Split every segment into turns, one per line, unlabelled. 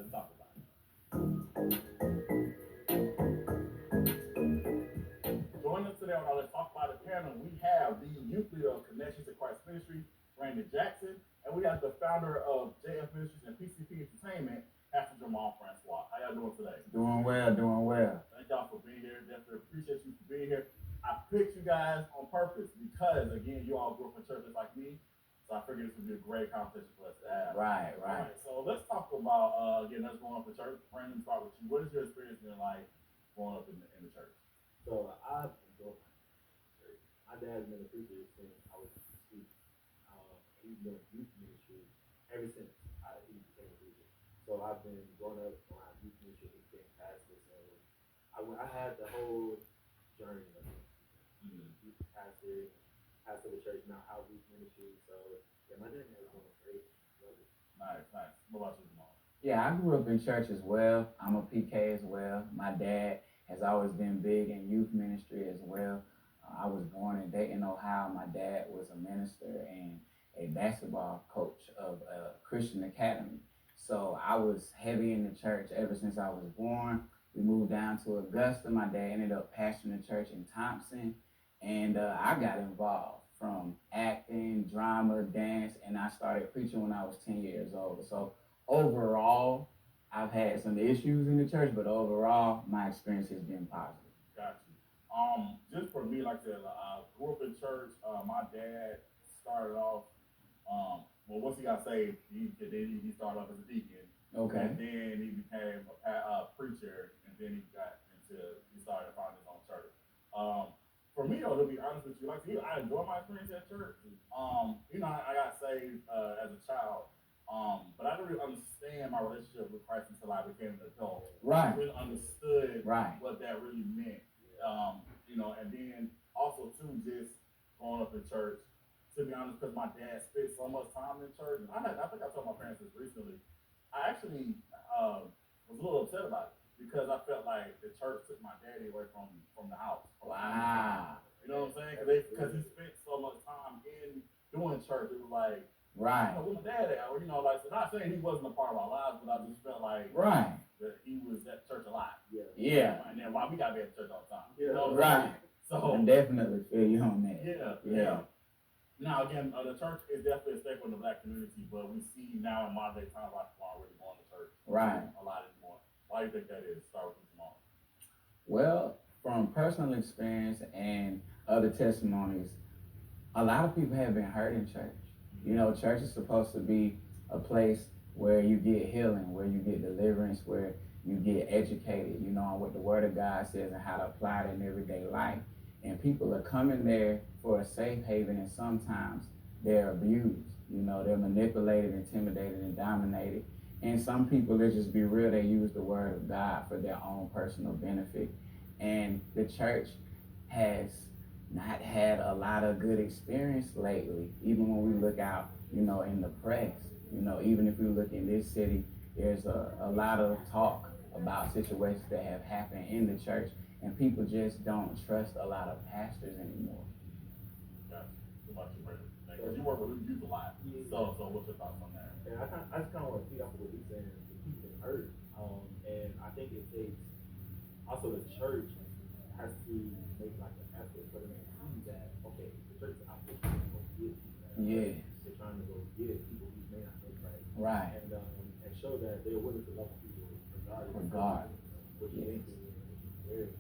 Let's talk about it. Joining us today on our Let's Talk About It panel, we have the youth leader of Connections to Christ Ministry, Brandon Jackson, and we have the founder of JF Ministries and PCP Entertainment, Pastor Jamaal Francois. How y'all doing today?
Doing well, doing well.
Thank y'all for being here. Definitely appreciate you for being here. I picked you guys on purpose because, again, you all grew up in churches like me, so I figured this would be a great conversation for us to have.
Right,
All
right.
right, so let's talk about, again, us growing up in church. Brandon, start with you. What has your experience been like growing up in the church?
So I've enjoyed my church. My dad's been a preacher since I was a student. He's been in youth ministry ever since he became a preacher. So I've been growing up around youth ministry. He became pastor. So I had the whole journey of youth pastor, pastor of the church, now out youth ministry. So yeah, my dad has been a great brother.
Nice, nice. What about you, Jamal?
Yeah, I grew up in church as well. I'm a PK as well. My dad has always been big in youth ministry as well. I was born in Dayton, Ohio. My dad was a minister and a basketball coach of a Christian academy. So I was heavy in the church ever since I was born. We moved down to Augusta. My dad ended up pastoring the church in Thompson, and I got involved from acting, drama, dance, and I started preaching when I was 10 years old. So overall, I've had some issues in the church, but overall, my experience has been positive.
Got you. Just for me, like I said, I grew up in church. My dad started off, once he got saved, he started off as a deacon.
Okay.
And then he became a preacher, and then he started finding his own church. For me, though, to be honest with you, I enjoy my experience at church. I got saved as a child. But I didn't really understand my relationship with Christ until I became an adult.
Right.
I really understood
Right.
what that really meant. And then also too, just growing up in church. To be honest, because my dad spent so much time in church, I think I told my parents this recently. I actually was a little upset about it because I felt like the church took my daddy away from the house.
Wow.
You know what I'm saying? Because he spent so much time in doing church. It was like,
Right.
where my dad at? Or, so not saying he wasn't a part of our lives, but I just felt like
Right.
that he was at church a lot.
Yeah.
Yeah.
And then why we gotta be at church all the time.
Yeah.
Right.
So
I definitely feel you on that.
yeah. Now again, the church is definitely a staple in the black community, but we see now in modern day times a lot of people aren't really going to church.
Right.
A lot anymore. Why do you think that is? Start with you, Jamal.
Well, from personal experience and other testimonies, a lot of people have been hurt in church. You know, church is supposed to be a place where you get healing, where you get deliverance, where you get educated, on what the Word of God says and how to apply it in everyday life. And people are coming there for a safe haven, and sometimes they're abused. They're manipulated, intimidated, and dominated. And some people, let's just be real, they use the Word of God for their own personal benefit. And the church has not had a lot of good experience lately, even when we look out, in the press. Even if we look in this city, there's a lot of talk about situations that have happened in the church, and people just don't trust a lot of pastors anymore.
Gotcha. What about you, Brandon? Because you work with youth a lot.
Yeah.
So what's your thoughts on that?
And I just kind of want to feed off of what he's saying. The people get hurt, and I think it takes also the church has to make like an effort for them to see that okay, the church is out there trying to go get people.
Yeah.
They're trying to go get people who may not know Christ.
Right.
And show that they're willing to love people
Regardless.
What you think is what you wear.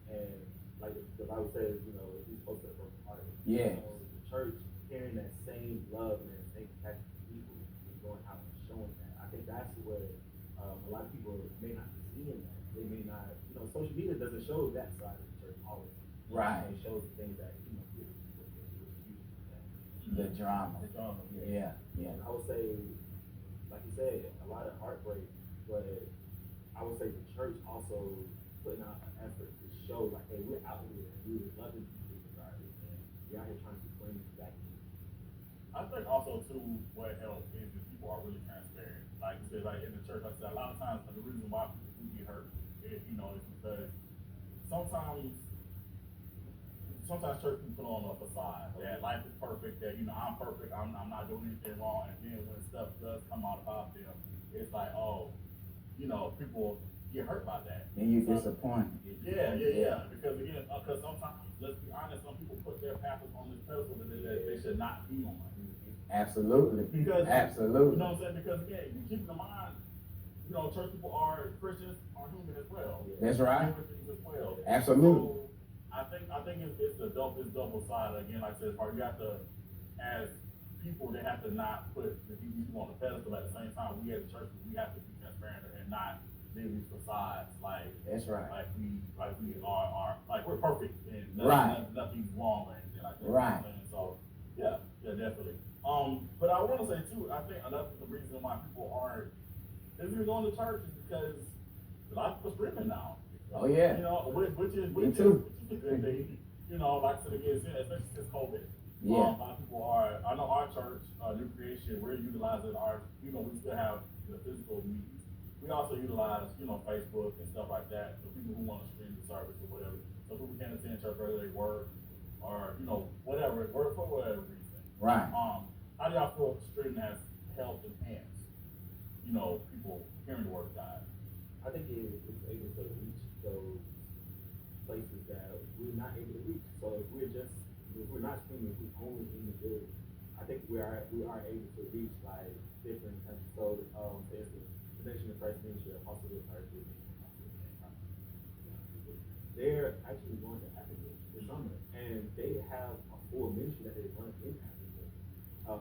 And like the Bible says, he's supposed to broken heart.
Yeah.
The church carrying that same love and that same compassion for people and going out and showing that. I think that's what a lot of people may not be seeing that. They may not, social media doesn't show that side of the church always.
Right.
It shows the things that
The drama. Yeah.
I would say, like you said, a lot of heartbreak, but I would say the church also putting out an effort to show, like, hey, we're out here and we're loving people regardless, and we're out here trying to bring them back in.
I think also too what helps is if people are really transparent. Like you said, like in the church, like I said, a lot of times the reason why people do get hurt, is because sometimes church can put on a facade that life is perfect, that I'm perfect, I'm not doing anything wrong, and then when stuff does come out about them, it's like, oh, you know, people get hurt by that.
Then you disappointed.
Yeah. Because again, because sometimes, let's be honest, some people put their pastors on this pedestal that they should not be on.
Absolutely.
Because
Absolutely.
you know what I'm saying? Because again, you keep in mind, you know, church people Christians are human as well.
That's right.
Human things as well.
Absolutely.
So I think it's double sided. Again, like I said, you have to, as people, they have to not put the people on the pedestal. At the same time, we as a church, we have to be transparent and not live these facades like
That's right.
like we are like we're perfect and nothing's wrong or anything like that.
Right.
You know what I'm saying? So yeah, definitely. But I want to say too, I think another the reason why people aren't even going to church is because a lot of people streaming now.
Oh yeah.
You know, which is a good thing. You know, like I said again, especially since COVID.
Yeah.
A lot of people are. I know our church, New Creation, we're utilizing our. You know, we still have the physical meetings. We also utilize, you know, Facebook and stuff like that for people who want to stream the service or whatever. So people can't attend church whether they work or you know whatever work for whatever reason.
Right.
How do y'all feel streaming has helped enhance, you know, people hearing the word of God?
I think it's able to reach those places that we're not able to reach. So if we're not streaming, we're only in the building. I think we are able to reach like different countries. So for instance, the Nation of Christ Ministry, Apostle of Christ they're actually going to Africa this summer, and they have a full ministry that they run in Africa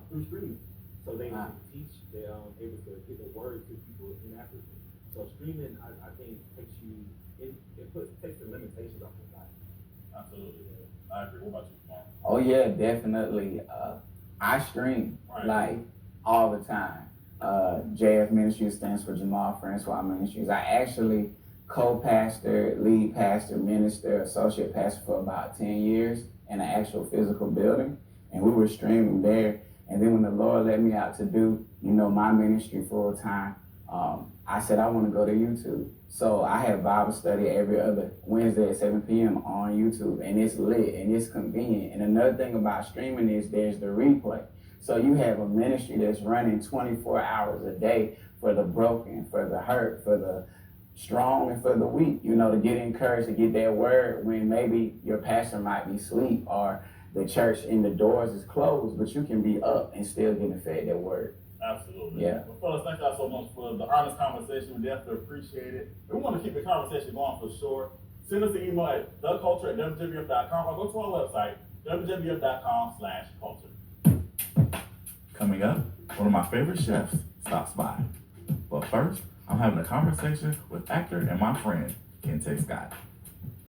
through streaming. So they teach, they're able to get the word to people in Africa. So streaming, I think takes the limitations off of God.
Absolutely, I agree. What about you, Mark?
Oh yeah, definitely. I stream like all the time. JF Ministries stands for Jamaal Francois Ministries. I actually co-pastor, lead pastor, minister, associate pastor for about 10 years in an actual physical building. And we were streaming there. And then when the Lord led me out to do, you know, my ministry full time, I said, I want to go to YouTube. So I have Bible study every other Wednesday at 7 p.m. on YouTube, and it's lit and it's convenient. And another thing about streaming is there's the replay. So you have a ministry that's running 24 hours a day for the broken, for the hurt, for the strong, and for the weak, you know, to get encouraged, to get that word when maybe your pastor might be asleep or the church in the doors is closed, but you can be up and still getting fed that word.
Absolutely.
Yeah.
Well, fellas, thank y'all so much for the honest conversation. We definitely appreciate it. We want to keep the conversation going for sure. Send us an email at theculture@wwf.com or go to our website, wwf.com/culture. Coming up, one of my favorite chefs stops by. But first, I'm having a conversation with actor and my friend, Kente Scott.